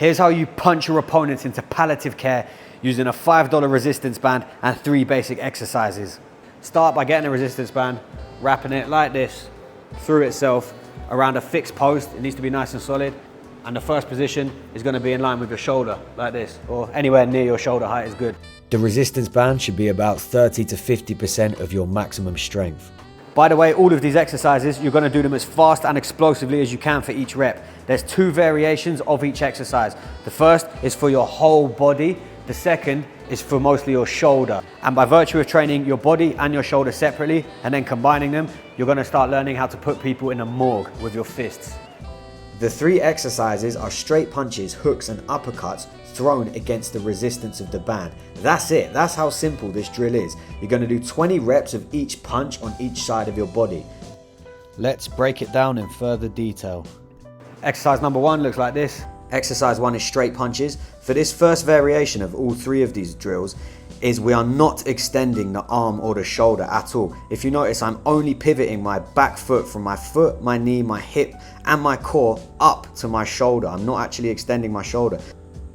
Here's how you punch your opponents into palliative care using a $5 resistance band and 3 basic exercises. Start by getting a resistance band, wrapping it like this through itself around a fixed post. It needs to be nice and solid. And the first position is going to be in line with your shoulder, like this, or anywhere near your shoulder height is good. The resistance band should be about 30 to 50% of your maximum strength. By the way, all of these exercises, you're going to do them as fast and explosively as you can for each rep. There's 2 variations of each exercise. The first is for your whole body. The second is for mostly your shoulder. And by virtue of training your body and your shoulder separately and then combining them, you're going to start learning how to put people in a morgue with your fists. The 3 exercises are straight punches, hooks and uppercuts thrown against the resistance of the band. That's it. That's how simple this drill is. You're going to do 20 reps of each punch on each side of your body. Let's break it down in further detail. Exercise number 1 looks like this. Exercise 1 is straight punches. For this first variation of all 3 of these drills is we are not extending the arm or the shoulder at all. If you notice, I'm only pivoting my back foot from my foot, my knee, my hip and my core up to my shoulder. I'm not actually extending my shoulder.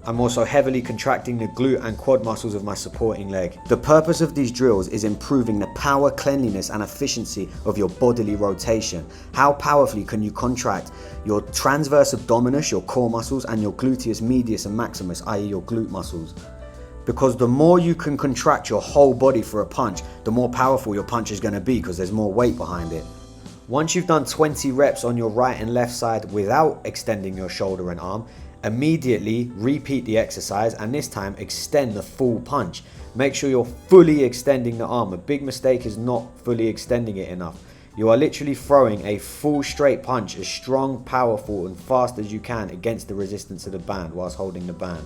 I'm also heavily contracting the glute and quad muscles of my supporting leg. The purpose of these drills is improving the power, cleanliness and efficiency of your bodily rotation. How powerfully can you contract your transverse abdominis, your core muscles, and your gluteus medius and maximus, i.e. your glute muscles? Because the more you can contract your whole body for a punch, the more powerful your punch is going to be because there's more weight behind it. Once you've done 20 reps on your right and left side without extending your shoulder and arm, immediately repeat the exercise and this time extend the full punch. Make sure you're fully extending the arm. A big mistake is not fully extending it enough. You are literally throwing a full straight punch as strong, powerful and fast as you can against the resistance of the band whilst holding the band.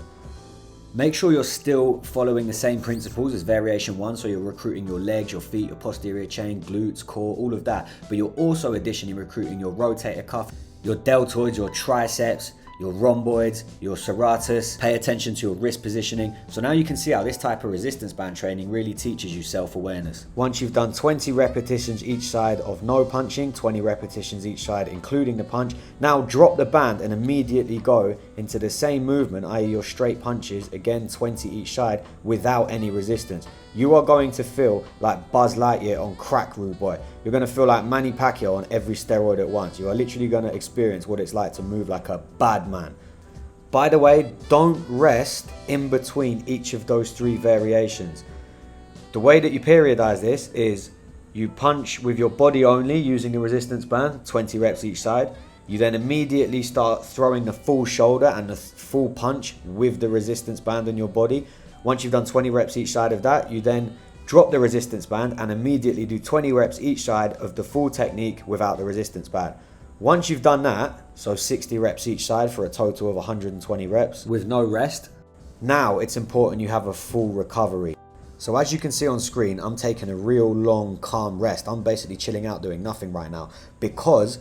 Make sure you're still following the same principles as variation 1, so you're recruiting your legs, your feet, your posterior chain, glutes, core, all of that. But you're also additionally recruiting your rotator cuff, your deltoids, your triceps, your rhomboids, your serratus. Pay attention to your wrist positioning. So now you can see how this type of resistance band training really teaches you self-awareness. Once you've done 20 repetitions each side of no punching, 20 repetitions each side including the punch, now drop the band and immediately go into the same movement, i.e. your straight punches, again 20 each side without any resistance. You are going to feel like Buzz Lightyear on crack, rude boy. You're going to feel like Manny Pacquiao on every steroid at once. You are literally going to experience what it's like to move like a bad man. By the way, don't rest in between each of those 3 variations. The way that you periodize this is you punch with your body only using the resistance band, 20 reps each side. You then immediately start throwing the full shoulder and the full punch with the resistance band on your body. Once you've done 20 reps each side of that, you then drop the resistance band and immediately do 20 reps each side of the full technique without the resistance band. Once you've done that, so 60 reps each side for a total of 120 reps with no rest, now it's important you have a full recovery. So as you can see on screen, I'm taking a real long, calm rest. I'm basically chilling out, doing nothing right now because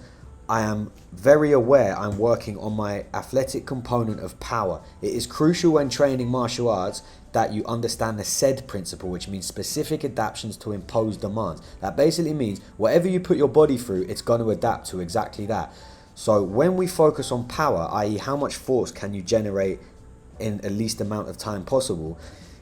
I am very aware I'm working on my athletic component of power. It is crucial when training martial arts that you understand the SAID principle, which means specific adaptations to impose demands. That basically means whatever you put your body through, it's going to adapt to exactly that. So when we focus on power, i.e. how much force can you generate in the least amount of time possible,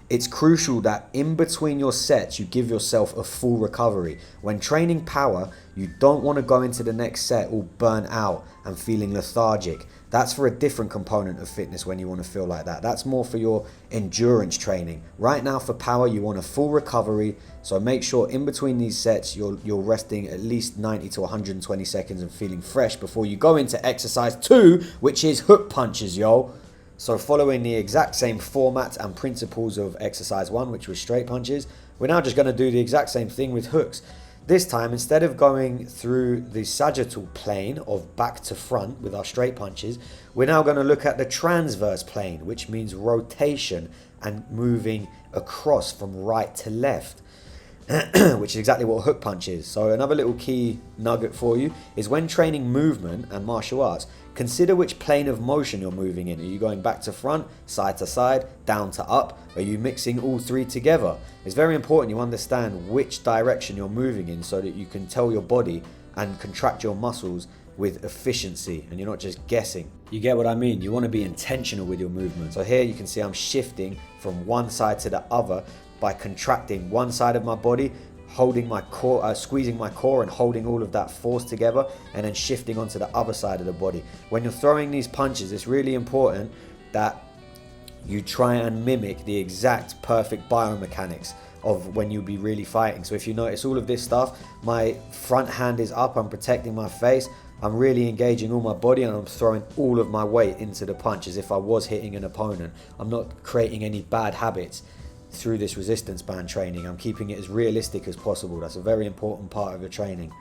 it's crucial that in between your sets, you give yourself a full recovery. When training power, you don't want to go into the next set all burnt out and feeling lethargic. That's for a different component of fitness when you want to feel like that. That's more for your endurance training. Right now for power, you want a full recovery. So make sure in between these sets, you're resting at least 90 to 120 seconds and feeling fresh before you go into exercise 2, which is hook punches, yo. So following the exact same format and principles of exercise 1, which was straight punches, we're now just going to do the exact same thing with hooks. This time, instead of going through the sagittal plane of back to front with our straight punches, we're now going to look at the transverse plane, which means rotation and moving across from right to left. Which is exactly what a hook punch is. So another little key nugget for you is when training movement and martial arts, consider which plane of motion you're moving in. Are you going back to front, side to side, down to up? Are you mixing all 3 together? It's very important you understand which direction you're moving in so that you can tell your body and contract your muscles with efficiency and you're not just guessing. You get what I mean? You want to be intentional with your movement. So here you can see I'm shifting from one side to the other by contracting one side of my body, holding my core, squeezing my core and holding all of that force together, and then shifting onto the other side of the body. When you're throwing these punches, it's really important that you try and mimic the exact perfect biomechanics of when you'll be really fighting. So if you notice all of this stuff, my front hand is up, I'm protecting my face, I'm really engaging all my body, and I'm throwing all of my weight into the punch as if I was hitting an opponent. I'm not creating any bad habits through this resistance band training. I'm keeping it as realistic as possible. That's a very important part of the training.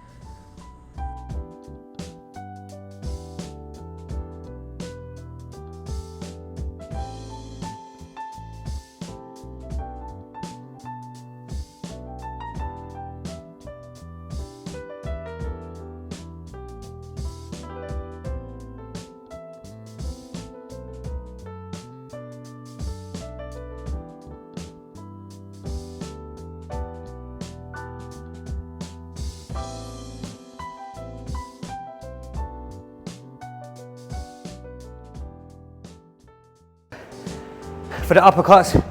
For the uppercuts,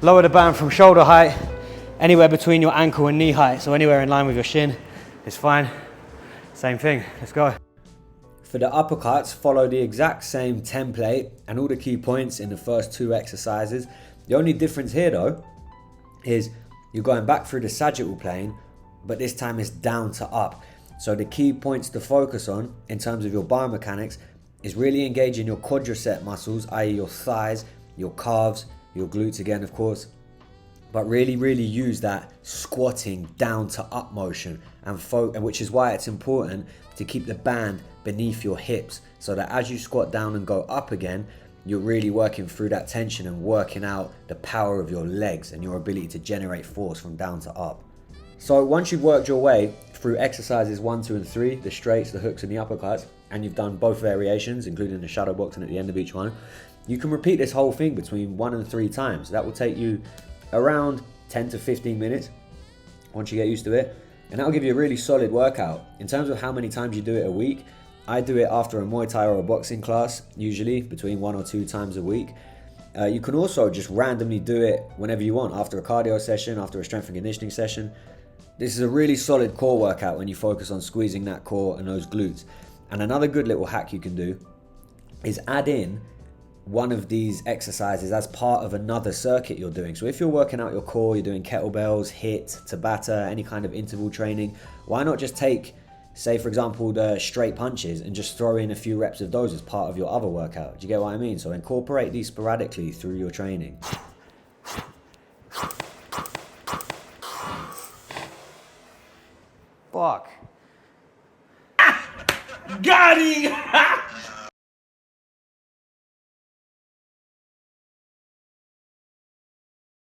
lower the band from shoulder height, anywhere between your ankle and knee height. So anywhere in line with your shin is fine. Same thing, let's go. For the uppercuts, follow the exact same template and all the key points in the first two exercises. The only difference here though, is you're going back through the sagittal plane, but this time it's down to up. So the key points to focus on in terms of your biomechanics is really engaging your quadricep muscles, i.e. your thighs, your calves, your glutes again, of course, but really use that squatting down to up motion, and which is why it's important to keep the band beneath your hips, so that as you squat down and go up again, you're really working through that tension and working out the power of your legs and your ability to generate force from down to up. So once you've worked your way through exercises 1, 2, and 3, the straights, the hooks, and the uppercuts, and you've done both variations, including the shadow boxing at the end of each one, you can repeat this whole thing between 1 and 3 times. That will take you around 10 to 15 minutes once you get used to it. And that'll give you a really solid workout. In terms of how many times you do it a week, I do it after a Muay Thai or a boxing class, usually between 1 or 2 times a week. You can also just randomly do it whenever you want, after a cardio session, after a strength and conditioning session. This is a really solid core workout when you focus on squeezing that core and those glutes. And another good little hack you can do is add in one of these exercises as part of another circuit you're doing. So if you're working out your core, you're doing kettlebells, HIIT, Tabata, any kind of interval training, why not just take, say for example, the straight punches and just throw in a few reps of those as part of your other workout? Do you get what I mean? So incorporate these sporadically through your training. Fuck. Got him!